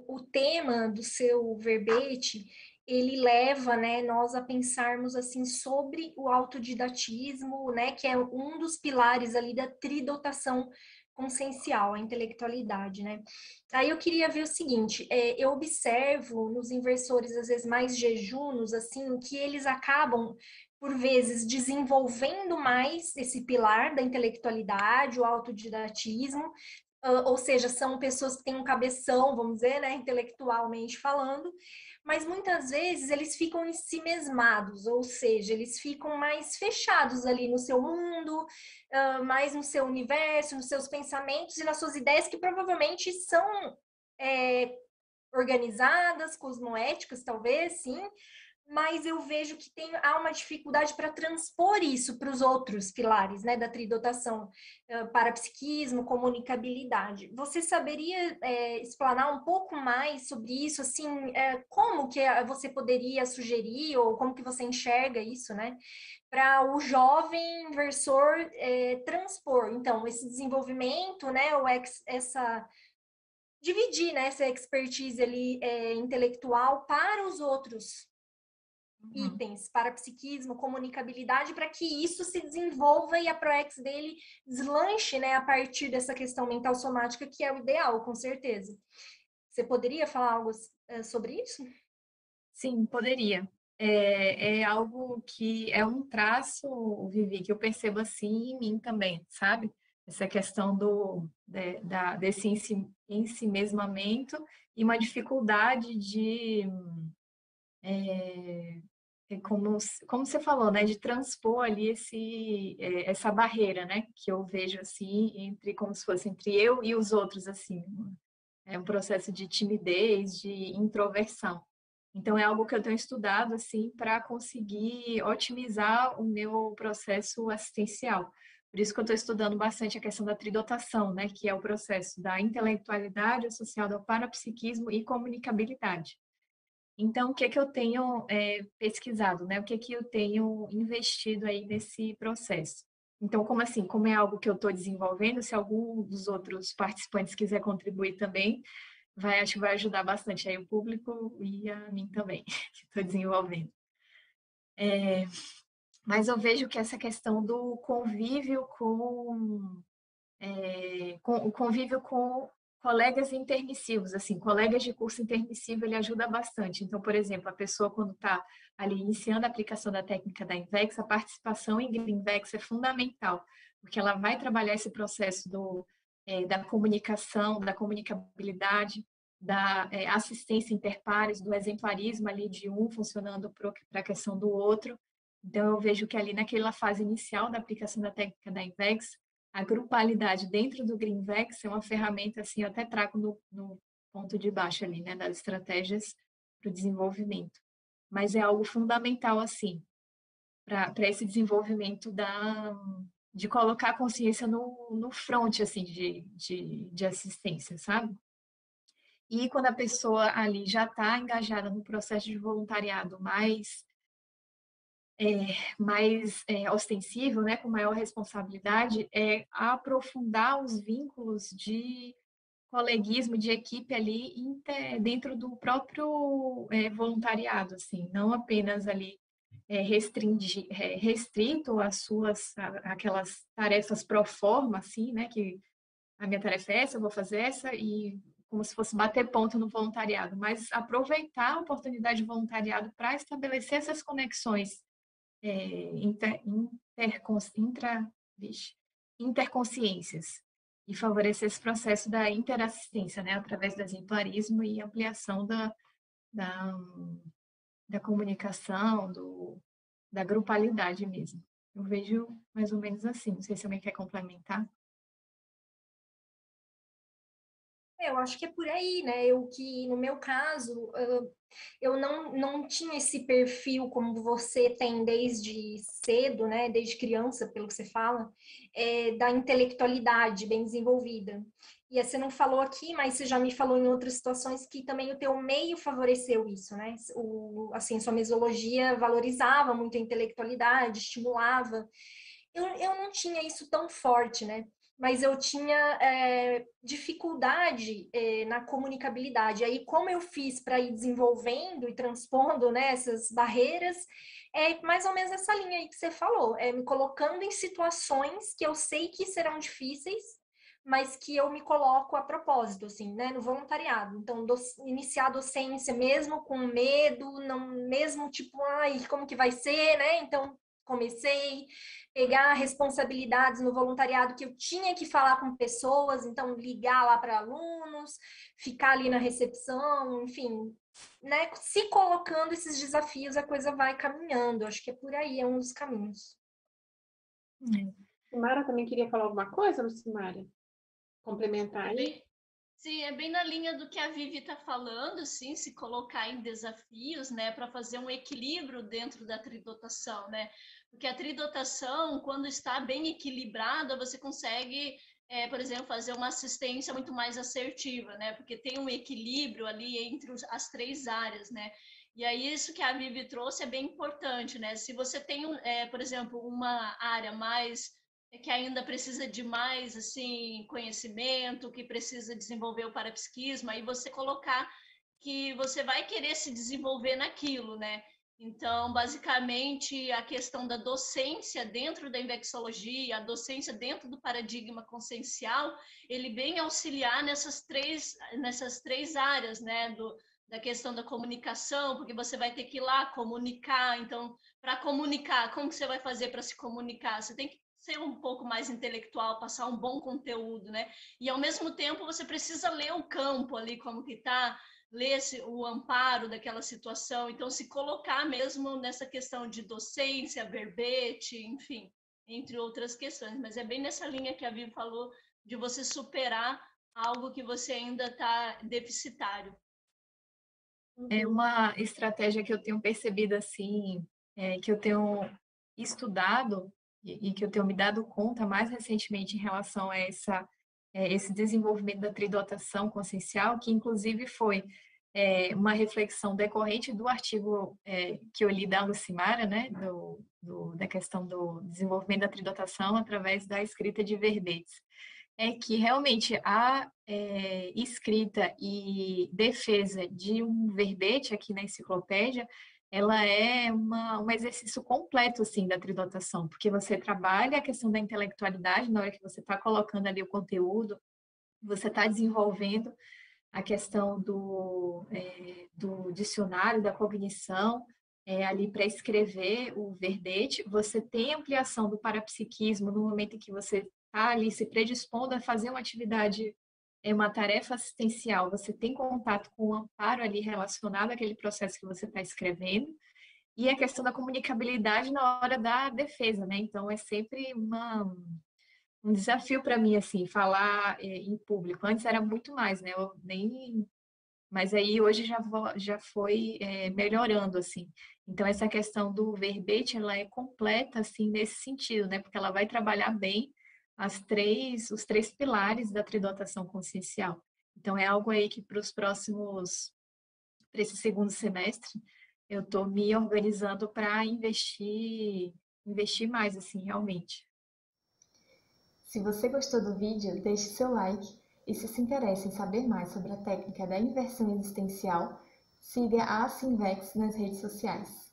O tema do seu verbete, ele leva, né, nós a pensarmos assim sobre o autodidatismo, né, que é um dos pilares ali da tridotação consciencial, a intelectualidade, né? Aí eu queria ver o seguinte, eu observo nos inversores às vezes mais jejunos, assim, que eles acabam por vezes desenvolvendo mais esse pilar da intelectualidade, o autodidatismo, ou seja, são pessoas que têm um cabeção, vamos dizer, né, intelectualmente falando, mas muitas vezes eles ficam em si mesmados, ou seja, eles ficam mais fechados ali no seu mundo, mais no seu universo, nos seus pensamentos e nas suas ideias, que provavelmente são é, organizadas, cosmoéticas, talvez, sim, mas eu vejo que há uma dificuldade para transpor isso para os outros pilares, né, da tridotação, parapsiquismo, comunicabilidade. Você saberia explanar um pouco mais sobre isso, assim, como que você poderia sugerir, ou como que você enxerga isso, né, para o jovem inversor transpor, então, esse desenvolvimento, né, essa dividir, né, essa expertise ali intelectual para os outros Uhum. itens, para psiquismo, comunicabilidade, para que isso se desenvolva e a ProEx dele deslanche, né, a partir dessa questão mental somática, que é o ideal, com certeza. Você poderia falar algo sobre isso? Sim, poderia. É algo que é um traço, Vivi, que eu percebo assim em mim também, sabe? Essa questão desse ensimesmamento e uma dificuldade de, como você falou, né, de transpor ali essa barreira, né, que eu vejo assim entre como se fosse entre eu e os outros assim. É um processo de timidez, de introversão. Então, é algo que eu tenho estudado, assim, para conseguir otimizar o meu processo assistencial. Por isso que eu estou estudando bastante a questão da tridotação, né, que é o processo da intelectualidade associado ao parapsiquismo e comunicabilidade. Então, o que que eu tenho pesquisado, né? O que que eu tenho investido aí nesse processo? Então, como assim? Como é algo que eu estou desenvolvendo, se algum dos outros participantes quiser contribuir também, acho que vai ajudar bastante aí o público e a mim também, que estou desenvolvendo. Mas eu vejo que essa questão do convívio com o convívio com colegas intermissivos, assim, colegas de curso intermissivo, ele ajuda bastante. Então, por exemplo, a pessoa quando está ali iniciando a aplicação da técnica da Invex, a participação em Invex é fundamental, porque ela vai trabalhar esse processo da comunicação, da comunicabilidade, da assistência interpares, do exemplarismo ali de um funcionando para a questão do outro. Então, eu vejo que ali naquela fase inicial da aplicação da técnica da Invex, a grupalidade dentro do Greenvex é uma ferramenta, assim, eu até trago no ponto de baixo ali, né, das estratégias para o desenvolvimento. Mas é algo fundamental, assim, para esse desenvolvimento de colocar a consciência no front, assim, de assistência, sabe? E quando a pessoa ali já está engajada no processo de voluntariado mais ostensivo, né, com maior responsabilidade, é aprofundar os vínculos de coleguismo, de equipe ali dentro do próprio voluntariado, assim, não apenas ali restrito às aquelas tarefas pro forma, assim, né, que a minha tarefa é essa, eu vou fazer essa, e como se fosse bater ponto no voluntariado, mas aproveitar a oportunidade de voluntariado para estabelecer essas conexões vixe, interconsciências e favorecer esse processo da interassistência, né, através do exemplarismo e ampliação da, da comunicação, da grupalidade mesmo. Eu vejo mais ou menos assim. Não sei se alguém quer complementar. Eu acho que é por aí, né? Eu que, no meu caso, eu não tinha esse perfil como você tem desde cedo, né? Desde criança, pelo que você fala, da intelectualidade bem desenvolvida. E você não falou aqui, mas você já me falou em outras situações que também o teu meio favoreceu isso, né? Assim, sua mesologia valorizava muito a intelectualidade, estimulava. Eu não tinha isso tão forte, né? mas eu tinha dificuldade na comunicabilidade. Aí, como eu fiz para ir desenvolvendo e transpondo, né, essas barreiras, é mais ou menos essa linha aí que você falou, me colocando em situações que eu sei que serão difíceis, mas que eu me coloco a propósito, assim, né, no voluntariado. Então, iniciar a docência mesmo com medo, não, mesmo tipo, ai, como que vai ser, né? Então, comecei pegar responsabilidades no voluntariado que eu tinha que falar com pessoas, então ligar lá para alunos, ficar ali na recepção, enfim, né? Se colocando esses desafios, a coisa vai caminhando. Acho que é por aí, é um dos caminhos. Simara também queria falar alguma coisa, Lucimara? Complementar É aí? bem, sim, é bem na linha do que a Vivi está falando, sim, se colocar em desafios, né, para fazer um equilíbrio dentro da tridotação, né? Porque a tridotação, quando está bem equilibrada, você consegue, por exemplo, fazer uma assistência muito mais assertiva, né? Porque tem um equilíbrio ali entre as três áreas, né? E aí isso que a Vivi trouxe é bem importante, né? Se você tem, por exemplo, uma área mais que ainda precisa de mais assim conhecimento, que precisa desenvolver o parapsiquismo, aí você colocar que você vai querer se desenvolver naquilo, né? Então, basicamente, a questão da docência dentro da invexologia, a docência dentro do paradigma consciencial, ele vem auxiliar nessas três áreas, né? Da questão da comunicação, porque você vai ter que ir lá comunicar. Então, para comunicar, como que você vai fazer para se comunicar? Você tem que ser um pouco mais intelectual, passar um bom conteúdo, né? E ao mesmo tempo você precisa ler o campo ali, como que tá, ler o amparo daquela situação, então se colocar mesmo nessa questão de docência, verbete, enfim, entre outras questões. Mas é bem nessa linha que a Vivi falou, de você superar algo que você ainda está deficitário. É uma estratégia que eu tenho percebido assim, que eu tenho estudado e que eu tenho me dado conta mais recentemente em relação a esse desenvolvimento da tridotação consciencial, que inclusive foi uma reflexão decorrente do artigo que eu li da Lucimara, né, da questão do desenvolvimento da tridotação através da escrita de verbetes. É que realmente a escrita e defesa de um verbete aqui na enciclopédia, ela é um exercício completo, assim, da tridotação, porque você trabalha a questão da intelectualidade na hora que você está colocando ali o conteúdo, você está desenvolvendo a questão do dicionário, da cognição, ali para escrever o verbete, você tem ampliação do parapsiquismo no momento em que você está ali se predispondo a fazer uma atividade, uma tarefa assistencial, você tem contato com o amparo ali relacionado àquele processo que você está escrevendo, e a questão da comunicabilidade na hora da defesa, né? Então, é sempre um desafio para mim, assim, falar em público. Antes era muito mais, né? Eu nem... Mas aí hoje já foi melhorando, assim. Então, essa questão do verbete, ela é completa, assim, nesse sentido, né? Porque ela vai trabalhar bem os três pilares da tridotação consciencial. Então, é algo aí que para esse segundo semestre, eu estou me organizando para investir mais, assim, realmente. Se você gostou do vídeo, deixe seu like e se interessa em saber mais sobre a técnica da inversão existencial, siga a Sinvex nas redes sociais.